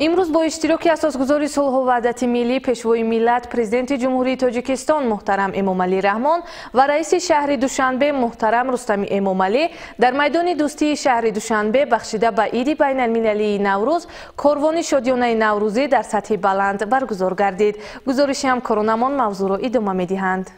امروز با اشتراک اساسگذار صلح و وحدت ملی، پیشوای ملت پرزیدنت جمهوری تاجیکستان محترم امامعلی رحمان و رئیس شهر دوشنبه محترم رستم امامعلی در میدان دوستی شهر دوشنبه بخشیده به عید بین المللی نوروز کاروان شادیانه نوروزی در سطح بلند برگزار گردید. گزارش همکارانمان موضوع را ادامه می‌دهند.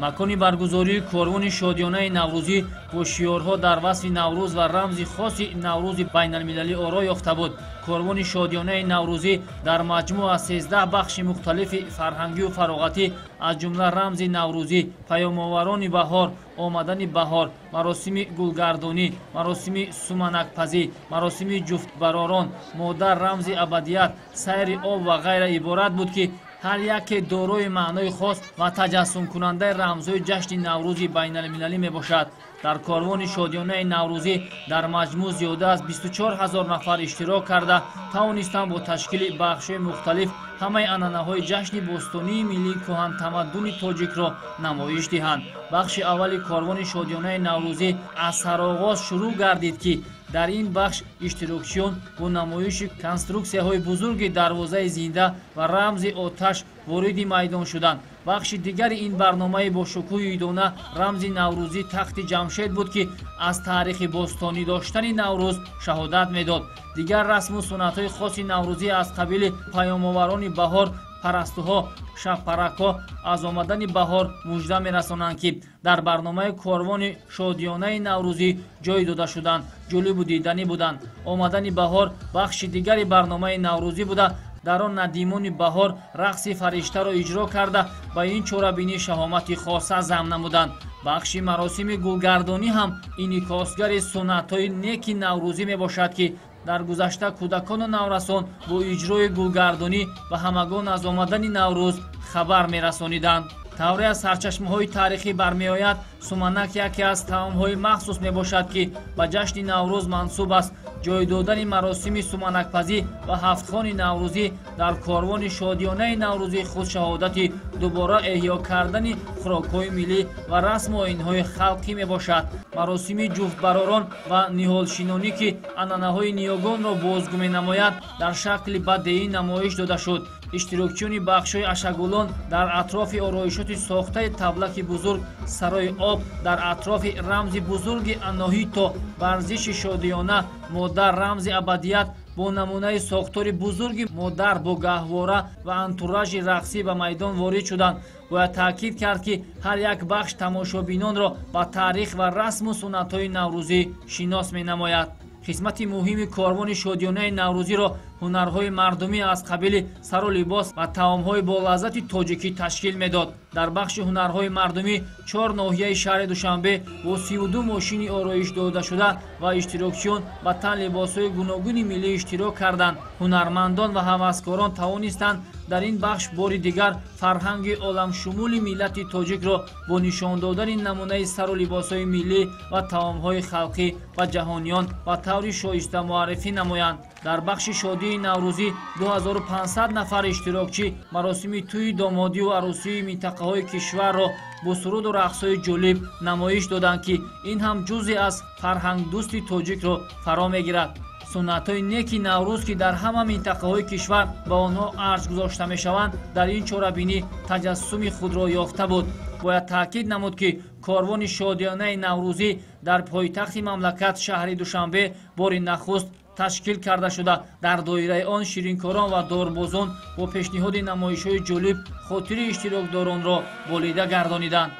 مکان برگزاری کاروان شادیانه نوروزی با شعارها در وصف نوروز و رمز خاص نوروز بین المللی آرا یافته بود. کاروان شادیانه نوروزی در مجموع از 13 بخش مختلف فرهنگی و فراغتی از جمله رمز نوروزی، پیام‌آوران بهار، آمدن بهار، مراسم گلگردانی، مراسم سومنک‌پزی، مراسم جفت براران، مادر رمز ابدیت، سیر آب و غیره عبارت بود که هر یک دارای معنای خاص و تجسم کننده رمزهای جشن نوروز بین المللی می باشد. در کاروان شادیانه نوروزی در مجموع زیاده از 24,000 نفر اشتراک کرده توانستند با تشکیل بخش‌های مختلف همه عنعنه‌های جشن باستانی ملی کهن تمدن تاجیک را نمایش دهند. بخش اول کاروان شادیانه نوروزی از سرآغاز شروع گردید که در این بخش اشتراکچیان با نمایش کنسترکسی‌های بزرگ دروازه زنده و رمز آتش وارد میدان شدند. بخش دیگر این برنامه با شکوه عیدانه رمز نوروزی تخت جمشید بود که از تاریخ باستانی داشتن نوروز شهادت میداد. دیگر رسم و سنت‌های خاص نوروزی از قبیل پیام‌آوران بهار، پرستوها، شب‌پرک‌ها از آمدن بهار مژده می‌رسانند که در برنامه کاروان شادیانه نوروزی جای داده شدند. جالب و دیدنی بودند. آمدن بهار بخش دیگر برنامه نوروزی بوده. در آن ندیمان بهار رقص فرشته را اجرا کرده با این چاره‌بینی شهامت خاصه ضم نمودند. بخش مراسم گلگردانی هم انعکاسگر سنت‌های نیک نوروزی میباشد که در گذشته کودکان و نورسان با اجرای گلگردانی و همگان از آمدن نوروز خبر میرسانیدند. طوری از سرچشمه‌های تاریخی برمی‌آید سومنک یکی از طعام‌های مخصوص میباشد که به جشن نوروز منسوب است. جای دادن مراسم سومنک‌پزی و هفت‌خوان نوروزی در کاروان شادیانه نوروزی خود شهادت دوباره احیا کردن خوراک‌های ملی و رسم و آیین‌های خلقی میباشد. مراسم جفت براران و نهالشینانی که عنعنه‌های نیاگان را بازگو می‌نماید در شکل بدیعی نمایش داده شد. اشتراکچیان بخش‌های اشگولان در اطراف آرایشات ساخته تبلک بزرگ سرای آب در اطراف رمز بزرگ اناهی تا ورزش شادیانه مادر رمز ابدیت با نمونه ساختار بزرگ مادر با گهواره و انتوراژ رقصی به میدان وارد شدند. باید تاکید کرد که هر یک بخش تماشابینان را با تاریخ و رسم و سنت‌های نوروزی شناس می‌نماید. قسمت مهم کاروان شادیانه نوروزی را هنرهای مردمی از قبیل سر و لباس و طعام‌های با لذت تاجیکی تشکیل میداد. در بخش هنرهای مردمی 4 ناحیه شهر دوشنبه با 32 ماشین آرایش داده شده و اشتراکچیان با تن لباس‌های گوناگون ملی اشتراک کردند. هنرمندان و هوسکاران توانستند در این بخش بار دیگر فرهنگ عالم شمول ملت تاجیک را با نشان دادن نمونه سر و لباس‌های ملی و طعام‌های خلقی و جهانیان و طور شایسته معرفی نمایند. در بخش شادی نوروزی 2500 نفر اشتراکچی مراسم توی دامادی و عروسی منطقه‌های کشور را با سرود و رقص‌های جالب نمایش دادند که این هم جزئی از فرهنگ دوستی تاجیک را فرا می‌گیرد. سنت‌های نیک نوروز که در همه منطقه‌های کشور با آنها ارج گذاشته می‌شوند در این چاره‌بینی تجسم خود را یافته بود. باید تاکید نمود که کاروان شادیانه نوروزی در پایتخت مملکت شهر دوشنبه بار نخست تشکیل کرده شده. در دایره آن شیرینکاران و داربازان با پیشنهاد نمایش‌های جالب خاطر اشتراکداران را بالیده گردانیدند.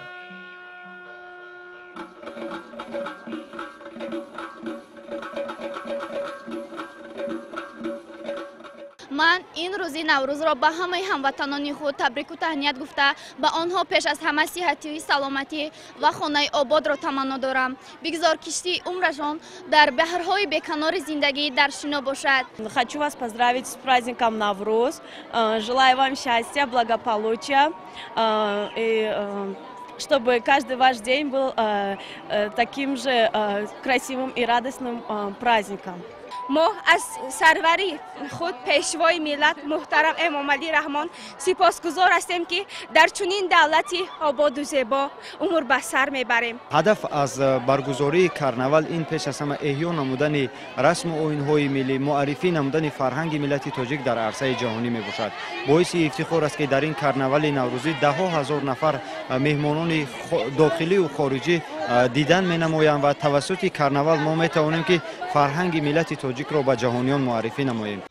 من این روزی نوروز را به همه هموطنان خود تبریک و تهنیت گفته به آنها پیش از همه صحتی و سلامتی و خانه آباد را تمنا دارم. بگذار کشتی عمرشان در بحرهای بیکنار زندگی در شنا باشد. Хочу вас поздравить с праздником Навруз. Желаю вам счастья, благополучия и чтобы каждый ваш день был таким же красивым и радостным праздником. ما از سروری خود پیشوای ملت محترم امامعلی رحمان سپاسگزار هستیم که در چنین دولتی آباد و زیبا امور به سر میبریم. هدف از برگزاری کرناول این پیش از همه احیا نمودن رسم و آیین‌های ملی، معرفی نمودن فرهنگ ملت تاجیک در عرصه جهانی میباشد. باعث افتخار است که در این کرناول نوروزی ده ها هزار نفر مهمانان داخلی و خارجی دیدن مینمایند و توسط کرناول ما میتوانیم که فرهنگ ملت تاجیک را به جهانیان معرفی نماییم.